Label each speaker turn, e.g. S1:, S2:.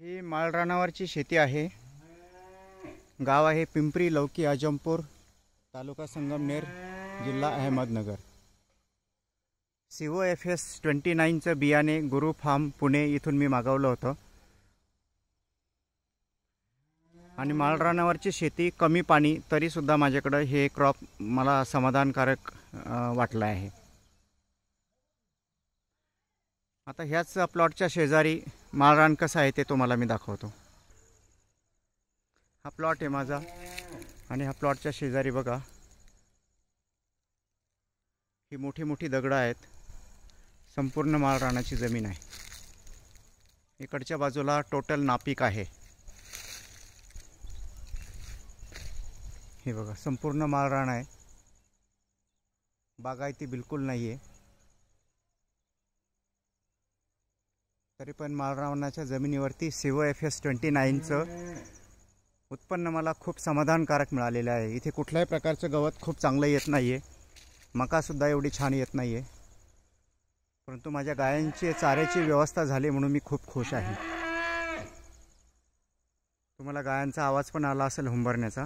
S1: ही माळरानावरची शेती आहे। गाव आहे पिंपरी लौकी आजमपूर, तालुका संगमनेर, जिल्हा अहमदनगर। COFS 29चं बियाणे गुरु फार्म पुणे इथून मी मागवलं होतं। आणि माळरानावरची शेती, कमी पाणी तरी सुद्धा माझ्याकडे हे क्रॉप मला समाधानकारक वाटलं आहे। आता ह्याच प्लॉटच्या शेजारी माळरान कसं आहे ते तुम्हाला मी दाखवतो। हा प्लॉट आहे माझा आणि हा प्लॉटच्या शेजारी बघा, ही मोठी मोठी दगडं आहेत। संपूर्ण माळरानाची जमीन आहे। इकडच्या बाजूला टोटल नापीक आहे। हे बघा, संपूर्ण माळरान आहे, बागायती बिलकुल नाही आहे। तरी पण माळरानाच्या जमिनीवरती COFS 29चं उत्पन्न मला खूप समाधानकारक मिळालेलं आहे। इथे कुठल्याही प्रकारचं गवत खूप चांगलं येत नाही आहे, मकासुद्धा एवढी छान येत नाही आहे, परंतु माझ्या गायांची चाऱ्याची व्यवस्था झाली म्हणून मी खूप खुश आहे। तुम्हाला गायांचा आवाज पण आला असेल हुंबरण्याचा।